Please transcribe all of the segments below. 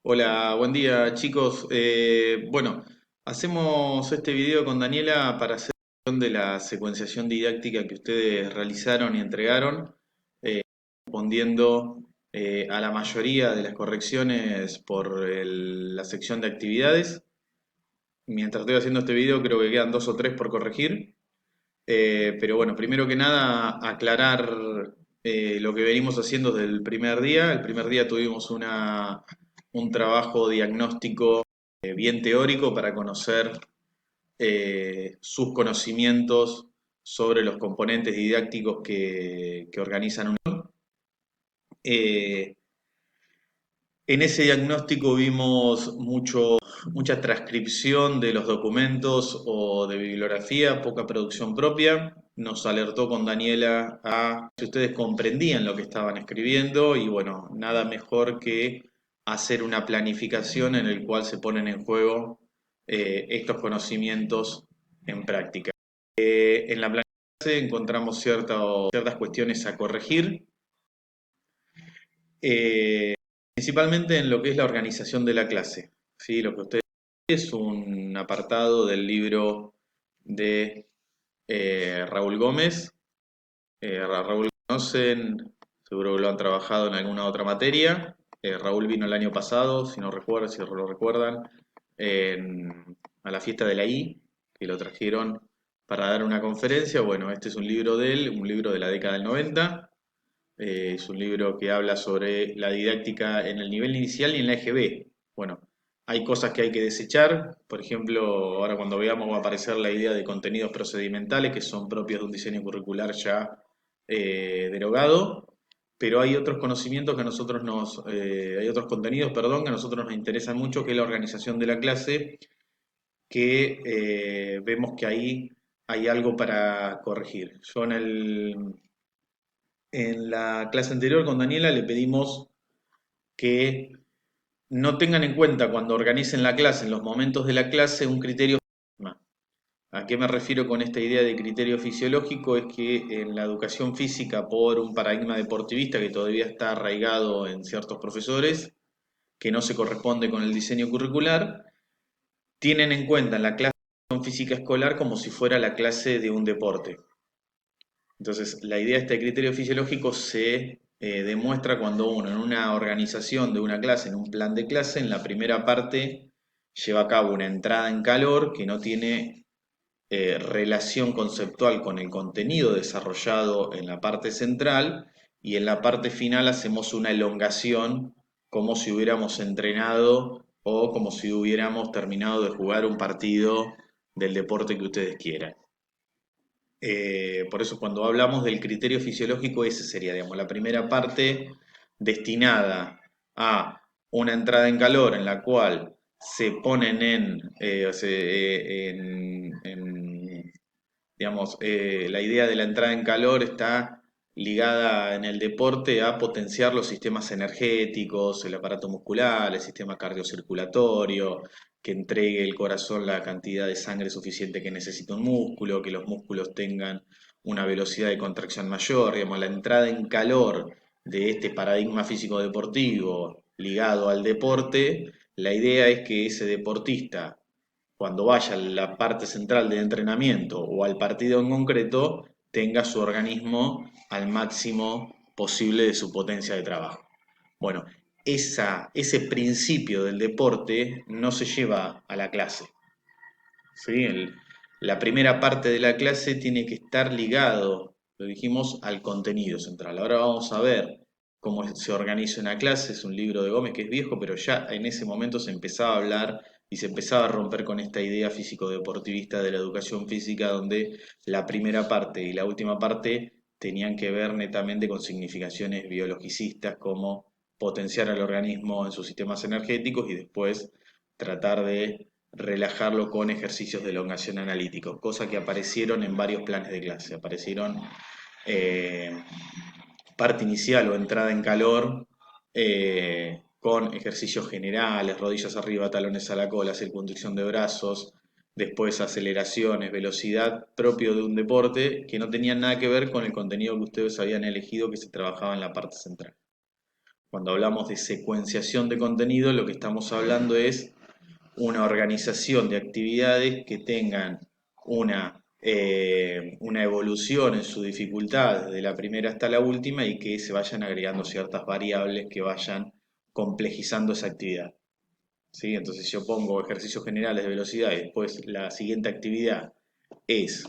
Hola, buen día chicos. Bueno, hacemos este video con Daniela para hacer de la secuenciación didáctica que ustedes realizaron y entregaron, respondiendo a la mayoría de las correcciones por la sección de actividades. Mientras estoy haciendo este video creo que quedan dos o tres por corregir. Pero bueno, primero que nada aclarar lo que venimos haciendo desde el primer día. El primer día tuvimos un trabajo diagnóstico bien teórico para conocer sus conocimientos sobre los componentes didácticos que organizan un... Eh, en ese diagnóstico vimos mucha transcripción de los documentos o de bibliografía, poca producción propia. Nos alertó con Daniela a si ustedes comprendían lo que estaban escribiendo y bueno, nada mejor que hacer una planificación en el cual se ponen en juego estos conocimientos en práctica. En la planificación encontramos ciertas cuestiones a corregir. Principalmente en lo que es la organización de la clase. ¿Sí? Lo que ustedes es un apartado del libro de Raúl Gómez. A Raúl lo conocen, seguro que lo han trabajado en alguna otra materia. Raúl vino el año pasado, si no recuerdan, si lo recuerdan, a la fiesta de la I, que lo trajeron para dar una conferencia. Bueno, este es un libro de él, un libro de la década del 90. Es un libro que habla sobre la didáctica en el nivel inicial y en la EGB. Bueno, hay cosas que hay que desechar. Por ejemplo, ahora cuando veamos va a aparecer la idea de contenidos procedimentales que son propios de un diseño curricular ya derogado. Pero hay otros conocimientos que a nosotros hay otros contenidos, perdón, que a nosotros nos interesan mucho, que es la organización de la clase, que vemos que ahí hay algo para corregir. Yo en la clase anterior con Daniela le pedimos que no tengan en cuenta cuando organicen la clase, en los momentos de la clase, un criterio. ¿A qué me refiero con esta idea de criterio fisiológico? Es que en la educación física, por un paradigma deportivista que todavía está arraigado en ciertos profesores, que no se corresponde con el diseño curricular, tienen en cuenta en la clase de educación física escolar como si fuera la clase de un deporte. Entonces, la idea de este criterio fisiológico se demuestra cuando uno en una organización de una clase, en un plan de clase, en la primera parte lleva a cabo una entrada en calor que no tiene relación conceptual con el contenido desarrollado en la parte central y en la parte final hacemos una elongación como si hubiéramos entrenado o como si hubiéramos terminado de jugar un partido del deporte que ustedes quieran. Por eso cuando hablamos del criterio fisiológico, ese sería, digamos, la primera parte destinada a una entrada en calor en la cual se ponen digamos, la idea de la entrada en calor está ligada en el deporte a potenciar los sistemas energéticos, el aparato muscular, el sistema cardiocirculatorio, que entregue el corazón la cantidad de sangre suficiente que necesita un músculo, que los músculos tengan una velocidad de contracción mayor, digamos, la entrada en calor de este paradigma físico deportivo ligado al deporte, la idea es que ese deportista, cuando vaya a la parte central del entrenamiento o al partido en concreto, tenga su organismo al máximo posible de su potencia de trabajo. Bueno, ese principio del deporte no se lleva a la clase. ¿Sí? La primera parte de la clase tiene que estar ligado, lo dijimos, al contenido central. Ahora vamos a ver cómo se organiza una clase. Es un libro de Gómez que es viejo, pero ya en ese momento se empezaba a hablar y se empezaba a romper con esta idea físico-deportivista de la educación física, donde la primera parte y la última parte tenían que ver netamente con significaciones biologicistas como potenciar al organismo en sus sistemas energéticos y después tratar de relajarlo con ejercicios de elongación analítico, cosa que aparecieron en varios planes de clase. Aparecieron eh, parte inicial o entrada en calor con ejercicios generales, rodillas arriba, talones a la cola, circunducción de brazos, después aceleraciones, velocidad propio de un deporte que no tenían nada que ver con el contenido que ustedes habían elegido que se trabajaba en la parte central. Cuando hablamos de secuenciación de contenido, lo que estamos hablando es una organización de actividades que tengan una evolución en su dificultad desde la primera hasta la última y que se vayan agregando ciertas variables que vayan complejizando esa actividad. ¿Sí? Entonces, si yo pongo ejercicios generales de velocidad y después la siguiente actividad es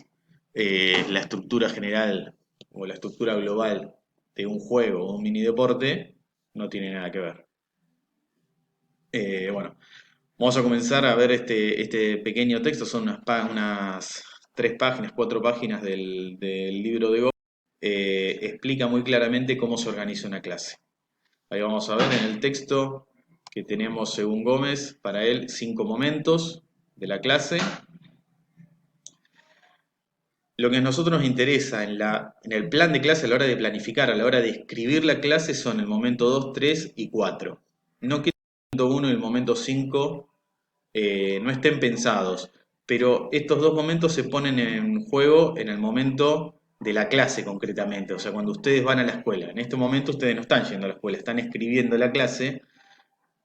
la estructura general o la estructura global de un juego o un mini deporte, no tiene nada que ver. Bueno, vamos a comenzar a ver este pequeño texto, son unas 3 páginas, 4 páginas del libro de Gómez. Explica muy claramente cómo se organiza una clase. Ahí vamos a ver en el texto que tenemos, según Gómez, para él 5 momentos de la clase. Lo que a nosotros nos interesa en el plan de clase a la hora de planificar, a la hora de escribir la clase, son el momento 2, 3 y 4. No que el momento 1 y el momento 5 no estén pensados, pero estos dos momentos se ponen en juego en el momento de la clase concretamente, o sea, cuando ustedes van a la escuela. En este momento ustedes no están yendo a la escuela, están escribiendo la clase,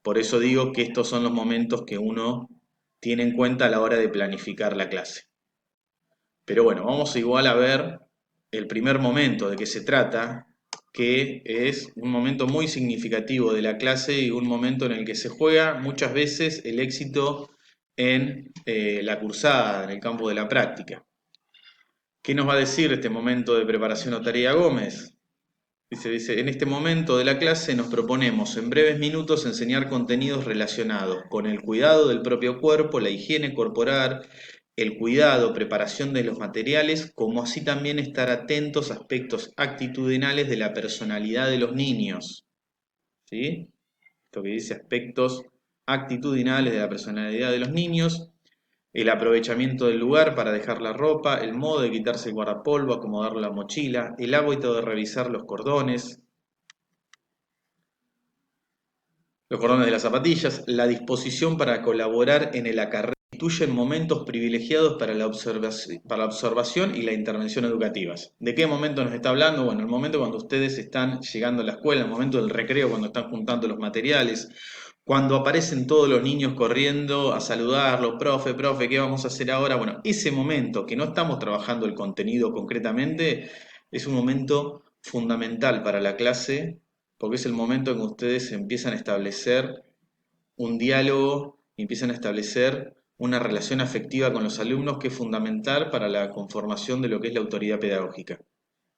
por eso digo que estos son los momentos que uno tiene en cuenta a la hora de planificar la clase. Pero bueno, vamos igual a ver el primer momento de que se trata, que es un momento muy significativo de la clase y un momento en el que se juega muchas veces el éxito en la cursada, en el campo de la práctica. ¿Qué nos va a decir este momento de preparación o tarea Gómez? Dice, en este momento de la clase nos proponemos en breves minutos enseñar contenidos relacionados con el cuidado del propio cuerpo, la higiene corporal, el cuidado, preparación de los materiales, como así también estar atentos a aspectos actitudinales de la personalidad de los niños. ¿Sí? Esto que dice aspectos actitudinales de la personalidad de los niños, el aprovechamiento del lugar para dejar la ropa, el modo de quitarse el guardapolvo, acomodar la mochila, el hábito de revisar los cordones de las zapatillas, la disposición para colaborar en el acarreo constituyen momentos privilegiados para la observación y la intervención educativas. ¿De qué momento nos está hablando? Bueno, el momento cuando ustedes están llegando a la escuela, el momento del recreo, cuando están juntando los materiales, cuando aparecen todos los niños corriendo a saludarlos, profe, profe, ¿qué vamos a hacer ahora? Bueno, ese momento que no estamos trabajando el contenido concretamente es un momento fundamental para la clase porque es el momento en que ustedes empiezan a establecer un diálogo y empiezan a establecer una relación afectiva con los alumnos que es fundamental para la conformación de lo que es la autoridad pedagógica.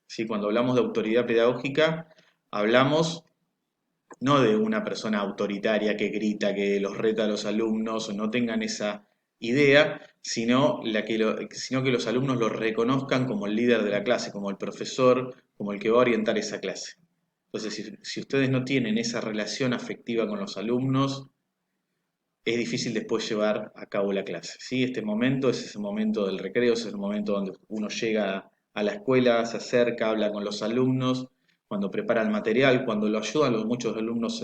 ¿Sí? Cuando hablamos de autoridad pedagógica, hablamos no de una persona autoritaria que grita, que los reta a los alumnos, no tengan esa idea, sino que los alumnos lo reconozcan como el líder de la clase, como el profesor, como el que va a orientar esa clase. Entonces, si ustedes no tienen esa relación afectiva con los alumnos, es difícil después llevar a cabo la clase. ¿Sí? Este momento es ese momento del recreo, es el momento donde uno llega a la escuela, se acerca, habla con los alumnos, cuando prepara el material, cuando lo ayudan, muchos alumnos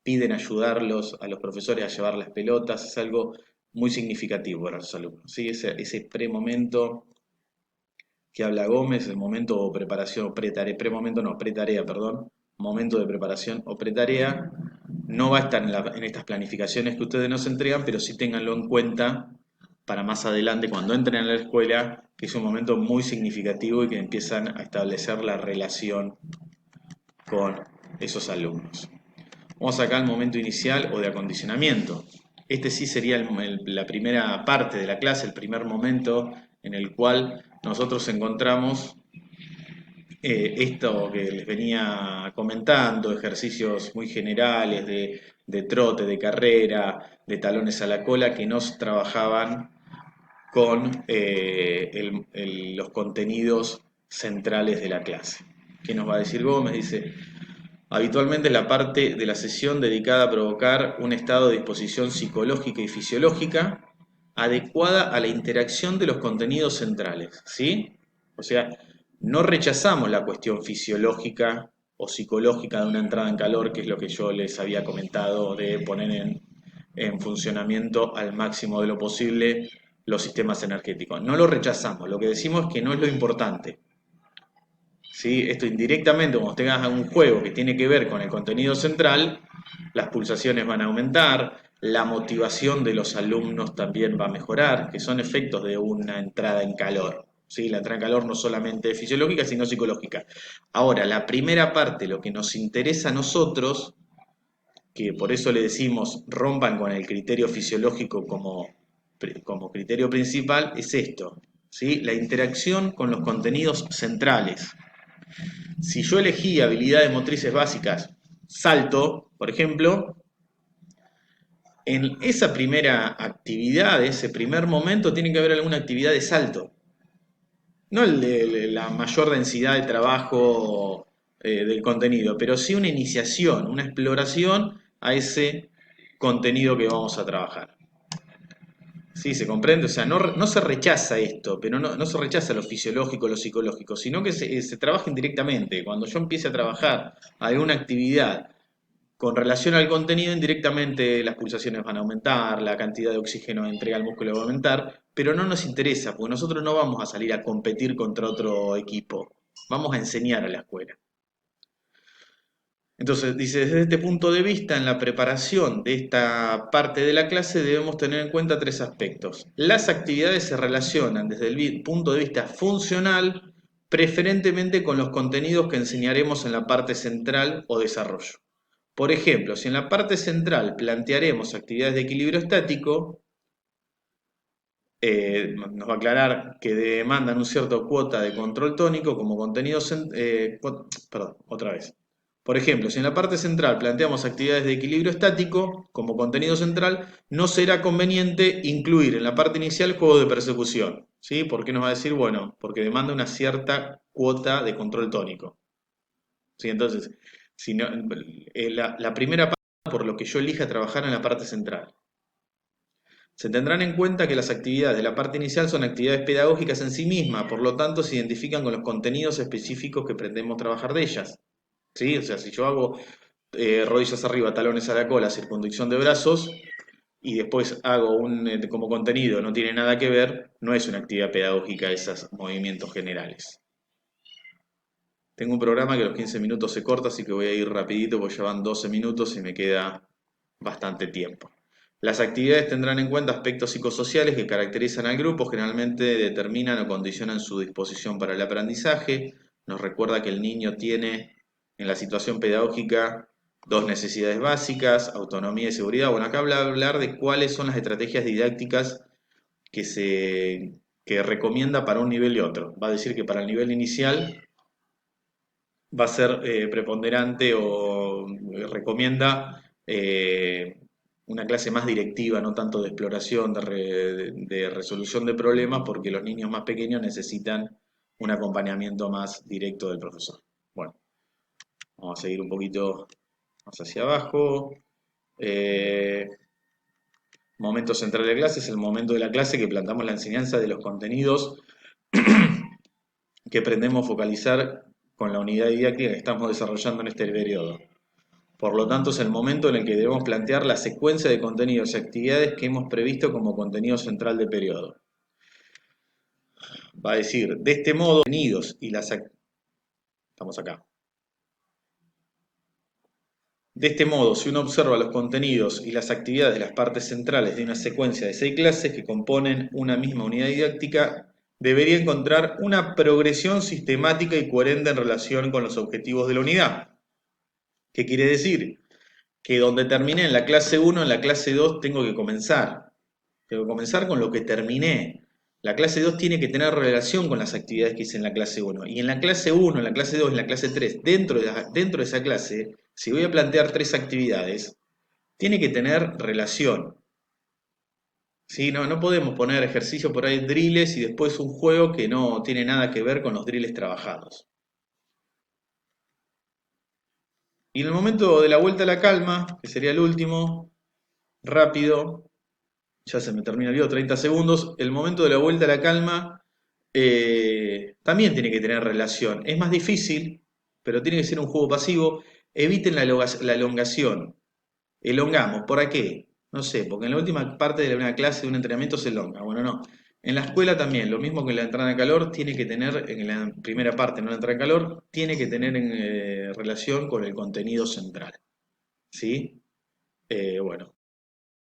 piden ayudarlos a los profesores a llevar las pelotas, es algo muy significativo para los alumnos. ¿Sí? Ese pre-momento que habla Gómez, el momento o preparación o pretarea, pre-momento no, pretarea, perdón, momento de preparación o pretarea, no va a estar en estas planificaciones que ustedes nos entregan, pero sí ténganlo en cuenta para más adelante, cuando entren a la escuela, que es un momento muy significativo y que empiezan a establecer la relación con esos alumnos. Vamos acá al momento inicial o de acondicionamiento. Este sí sería la primera parte de la clase, el primer momento en el cual nosotros encontramos esto que les venía comentando, ejercicios muy generales de trote, de carrera, de talones a la cola, que no trabajaban con los contenidos centrales de la clase. ¿Qué nos va a decir Gómez? Dice, habitualmente es la parte de la sesión dedicada a provocar un estado de disposición psicológica y fisiológica adecuada a la interacción de los contenidos centrales, ¿sí? O sea, no rechazamos la cuestión fisiológica o psicológica de una entrada en calor, que es lo que yo les había comentado de poner en funcionamiento al máximo de lo posible los sistemas energéticos. No lo rechazamos, lo que decimos es que no es lo importante. ¿sí? Esto indirectamente, cuando tengas un juego que tiene que ver con el contenido central, las pulsaciones van a aumentar, la motivación de los alumnos también va a mejorar, que son efectos de una entrada en calor. ¿Sí? La entrada en calor no solamente es fisiológica, sino psicológica. Ahora, la primera parte, lo que nos interesa a nosotros, que por eso le decimos rompan con el criterio fisiológico como criterio principal, es esto, ¿sí? La interacción con los contenidos centrales. Si yo elegí habilidades motrices básicas, salto, por ejemplo, en esa primera actividad, ese primer momento, tiene que haber alguna actividad de salto. No la mayor densidad de trabajo del contenido, pero sí una iniciación, una exploración a ese contenido que vamos a trabajar. Sí, se comprende, o sea, no se rechaza esto, pero no se rechaza lo fisiológico, lo psicológico, sino que se trabaja indirectamente. Cuando yo empiece a trabajar alguna actividad con relación al contenido, indirectamente las pulsaciones van a aumentar, la cantidad de oxígeno que entrega el músculo va a aumentar, pero no nos interesa, porque nosotros no vamos a salir a competir contra otro equipo, vamos a enseñar a la escuela. Entonces, dice, desde este punto de vista, en la preparación de esta parte de la clase debemos tener en cuenta tres aspectos. Las actividades se relacionan desde el punto de vista funcional, preferentemente con los contenidos que enseñaremos en la parte central o desarrollo. Por ejemplo, si en la parte central plantearemos actividades de equilibrio estático, nos va a aclarar que demandan un cierto cuota de control tónico como contenido, perdón, otra vez. Por ejemplo, si en la parte central planteamos actividades de equilibrio estático como contenido central, no será conveniente incluir en la parte inicial juego de persecución. ¿Sí? ¿Por qué nos va a decir? Bueno, porque demanda una cierta cuota de control tónico. ¿Sí? Entonces, si no, la primera parte, por lo que yo elija trabajar en la parte central. Se tendrán en cuenta que las actividades de la parte inicial son actividades pedagógicas en sí mismas, por lo tanto se identifican con los contenidos específicos que pretendemos trabajar de ellas. ¿Sí? O sea, si yo hago rodillas arriba, talones a la cola, circunducción de brazos, y después hago como contenido, no tiene nada que ver, no es una actividad pedagógica esos movimientos generales. Tengo un programa que a los 15 minutos se corta, así que voy a ir rapidito porque ya van 12 minutos y me queda bastante tiempo. Las actividades tendrán en cuenta aspectos psicosociales que caracterizan al grupo, generalmente determinan o condicionan su disposición para el aprendizaje. Nos recuerda que el niño tiene en la situación pedagógica dos necesidades básicas, autonomía y seguridad. Bueno, acá habla hablar de cuáles son las estrategias didácticas que recomienda para un nivel y otro. Va a decir que para el nivel inicial va a ser preponderante o recomienda una clase más directiva, no tanto de exploración, de resolución de problemas, porque los niños más pequeños necesitan un acompañamiento más directo del profesor. Bueno, vamos a seguir un poquito más hacia abajo. Eh, Momento central de clase es el momento de la clase que plantamos la enseñanza de los contenidos que pretendemos focalizar con la unidad didáctica que estamos desarrollando en este periodo. Por lo tanto, es el momento en el que debemos plantear la secuencia de contenidos y actividades que hemos previsto como contenido central del periodo. Va a decir, de este modo, contenidos y las estamos acá. De este modo, si uno observa los contenidos y las actividades de las partes centrales de una secuencia de 6 clases que componen una misma unidad didáctica, debería encontrar una progresión sistemática y coherente en relación con los objetivos de la unidad. ¿Qué quiere decir? Que donde terminé en la clase 1, en la clase 2 tengo que comenzar. Tengo que comenzar con lo que terminé. La clase 2 tiene que tener relación con las actividades que hice en la clase 1. Y en la clase 1, en la clase 2, en la clase 3, dentro de esa clase, si voy a plantear 3 actividades, tiene que tener relación. ¿Sí? No podemos poner ejercicio por ahí, drills, y después un juego que no tiene nada que ver con los drills trabajados. Y en el momento de la vuelta a la calma, que sería el último, rápido, ya se me termina el video, 30 segundos, el momento de la vuelta a la calma también tiene que tener relación. Es más difícil, pero tiene que ser un juego pasivo. Eviten la elongación. Elongamos, ¿por qué? No sé, porque en la última parte de una clase, de un entrenamiento se elonga. Bueno, no. En la escuela también, lo mismo que en la entrada en calor, tiene que tener, en la primera parte, no la entrada en calor, tiene que tener relación con el contenido central. ¿Sí? Bueno,